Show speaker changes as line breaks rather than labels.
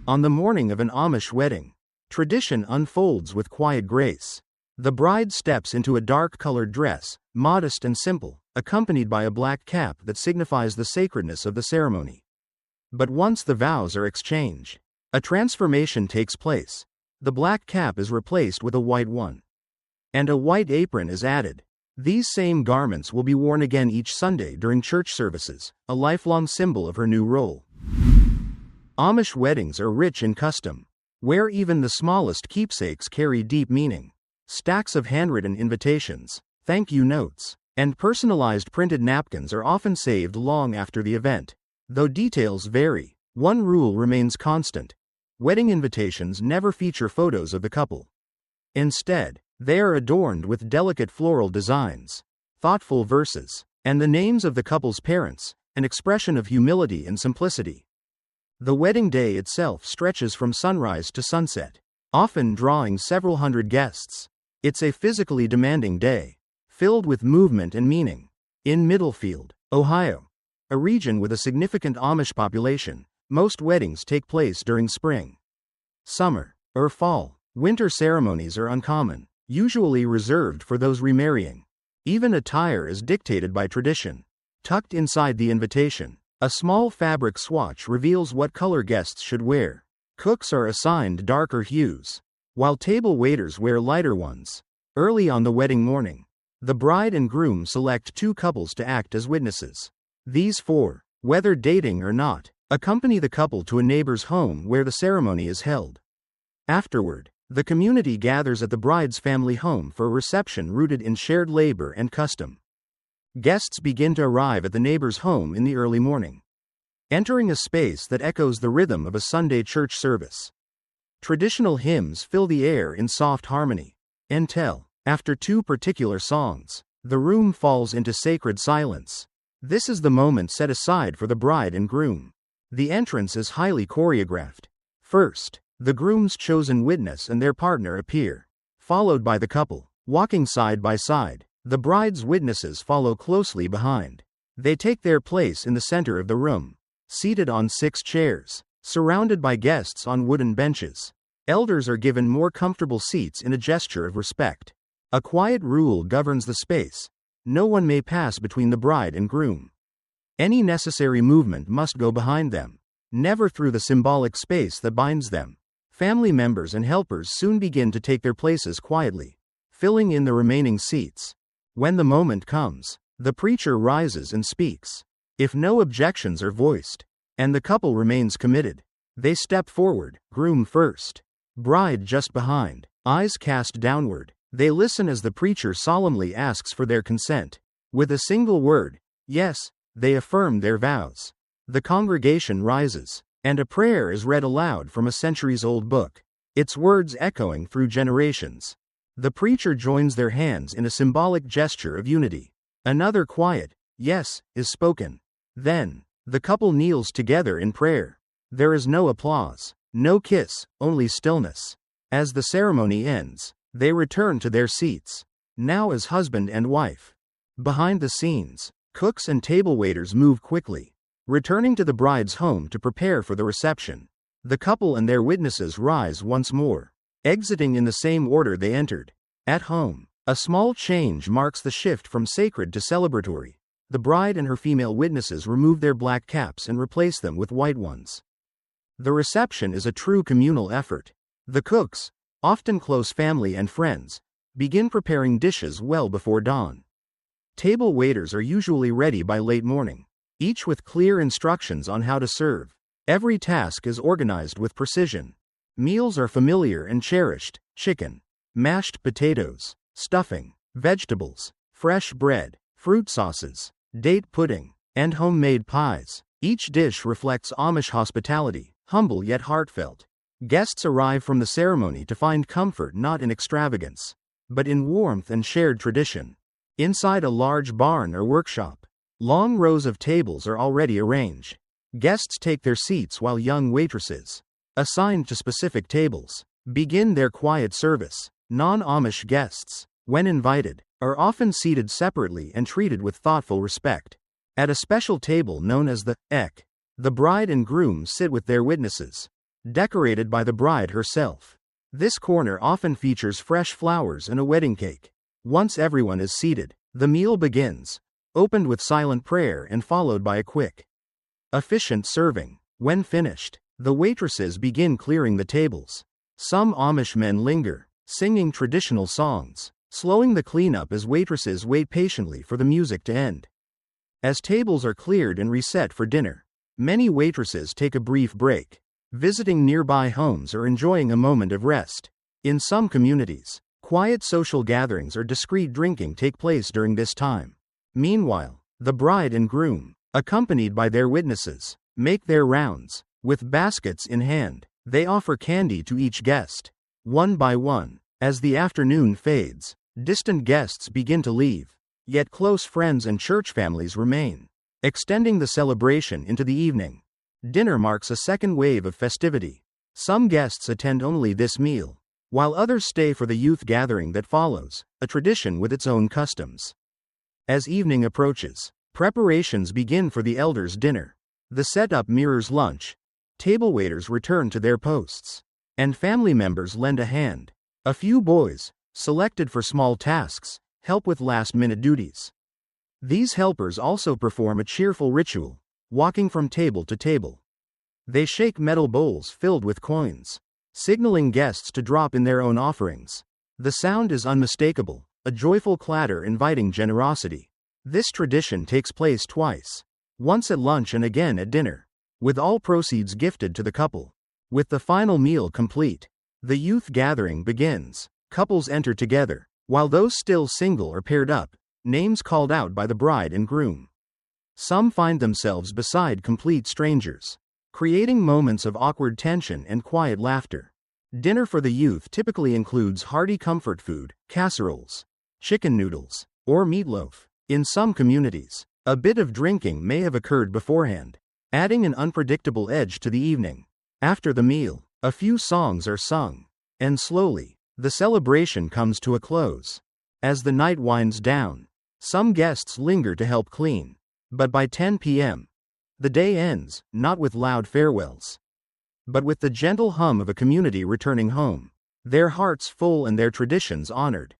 On the morning of an Amish wedding, tradition unfolds with quiet grace. The bride steps into a dark-colored dress, modest and simple, accompanied by a black cap that signifies the sacredness of the ceremony. But once the vows are exchanged, a transformation takes place. The black cap is replaced with a white one, and a white apron is added. These same garments will be worn again each Sunday during church services, a lifelong symbol of her new role. Amish weddings are rich in custom, where even the smallest keepsakes carry deep meaning. Stacks of handwritten invitations, thank you notes, and personalized printed napkins are often saved long after the event. Though details vary, one rule remains constant. Wedding invitations never feature photos of the couple. Instead, they are adorned with delicate floral designs, thoughtful verses, and the names of the couple's parents, an expression of humility and simplicity. The wedding day itself stretches from sunrise to sunset, often drawing several hundred guests. It's a physically demanding day, filled with movement and meaning. In Middlefield, Ohio, a region with a significant Amish population, most weddings take place during spring, summer, or fall. Winter ceremonies are uncommon, usually reserved for those remarrying. Even attire is dictated by tradition. Tucked inside the invitation, a small fabric swatch reveals what color guests should wear. Cooks are assigned darker hues, while table waiters wear lighter ones. Early on the wedding morning, the bride and groom select two couples to act as witnesses. These four, whether dating or not, accompany the couple to a neighbor's home where the ceremony is held. Afterward, the community gathers at the bride's family home for a reception rooted in shared labor and custom. Guests begin to arrive at the neighbor's home in the early morning, entering a space that echoes the rhythm of a Sunday church service. Traditional hymns fill the air in soft harmony, until, after two particular songs, the room falls into sacred silence. This is the moment set aside for the bride and groom. The entrance is highly choreographed. First, the groom's chosen witness and their partner appear, followed by the couple, walking side by side. The bride's witnesses follow closely behind. They take their place in the center of the room, seated on 6 chairs, surrounded by guests on wooden benches. Elders are given more comfortable seats in a gesture of respect. A quiet rule governs the space. No one may pass between the bride and groom. Any necessary movement must go behind them, never through the symbolic space that binds them. Family members and helpers soon begin to take their places quietly, filling in the remaining seats. When the moment comes, the preacher rises and speaks. If no objections are voiced, and the couple remains committed, they step forward, groom first, bride just behind, eyes cast downward. They listen as the preacher solemnly asks for their consent. With a single word, yes, they affirm their vows. The congregation rises, and a prayer is read aloud from a centuries-old book, its words echoing through generations. The preacher joins their hands in a symbolic gesture of unity. Another quiet, yes, is spoken. Then, the couple kneels together in prayer. There is no applause, no kiss, only stillness. As the ceremony ends, they return to their seats, now as husband and wife. Behind the scenes, cooks and table waiters move quickly, returning to the bride's home to prepare for the reception. The couple and their witnesses rise once more, exiting in the same order they entered. At home, a small change marks the shift from sacred to celebratory. The bride and her female witnesses remove their black caps and replace them with white ones. The reception is a true communal effort. The cooks, often close family and friends, begin preparing dishes well before dawn. Table waiters are usually ready by late morning, each with clear instructions on how to serve. Every task is organized with precision. Meals are familiar and cherished: chicken, mashed potatoes, stuffing, vegetables, fresh bread, fruit sauces, date pudding, and homemade pies. Each dish reflects Amish hospitality, humble yet heartfelt. Guests arrive from the ceremony to find comfort not in extravagance, but in warmth and shared tradition. Inside a large barn or workshop, long rows of tables are already arranged. Guests take their seats while young waitresses, assigned to specific tables, begin their quiet service. Non-Amish guests, when invited, are often seated separately and treated with thoughtful respect. At a special table known as the ek, the bride and groom sit with their witnesses. decorated by the bride herself. This corner often features fresh flowers and a wedding cake. Once everyone is seated, the meal begins, opened with silent prayer and followed by a quick, efficient serving. When finished, the waitresses begin clearing the tables. Some Amish men linger, singing traditional songs, slowing the cleanup as waitresses wait patiently for the music to end. As tables are cleared and reset for dinner, many waitresses take a brief break, visiting nearby homes or enjoying a moment of rest. In some communities, quiet social gatherings or discreet drinking take place during this time. Meanwhile, the bride and groom, accompanied by their witnesses, make their rounds. With baskets in hand, they offer candy to each guest. One by one, as the afternoon fades, distant guests begin to leave, yet close friends and church families remain, extending the celebration into the evening. Dinner marks a second wave of festivity. Some guests attend only this meal, while others stay for the youth gathering that follows, a tradition with its own customs. As evening approaches, preparations begin for the elders' dinner. The setup mirrors lunch. Table waiters return to their posts, and family members lend a hand. A few boys, selected for small tasks, help with last-minute duties. These helpers also perform a cheerful ritual, walking from table to table. They shake metal bowls filled with coins, signaling guests to drop in their own offerings. The sound is unmistakable, a joyful clatter inviting generosity. This tradition takes place twice, once at lunch and again at dinner, with all proceeds gifted to the couple. With the final meal complete, the youth gathering begins. Couples enter together, while those still single are paired up, names called out by the bride and groom. Some find themselves beside complete strangers, creating moments of awkward tension and quiet laughter. Dinner for the youth typically includes hearty comfort food, casseroles, chicken noodles, or meatloaf. In some communities, a bit of drinking may have occurred beforehand, adding an unpredictable edge to the evening. After the meal, a few songs are sung, and slowly, the celebration comes to a close. As the night winds down, some guests linger to help clean, but by 10 p.m., the day ends, not with loud farewells, but with the gentle hum of a community returning home, their hearts full and their traditions honored.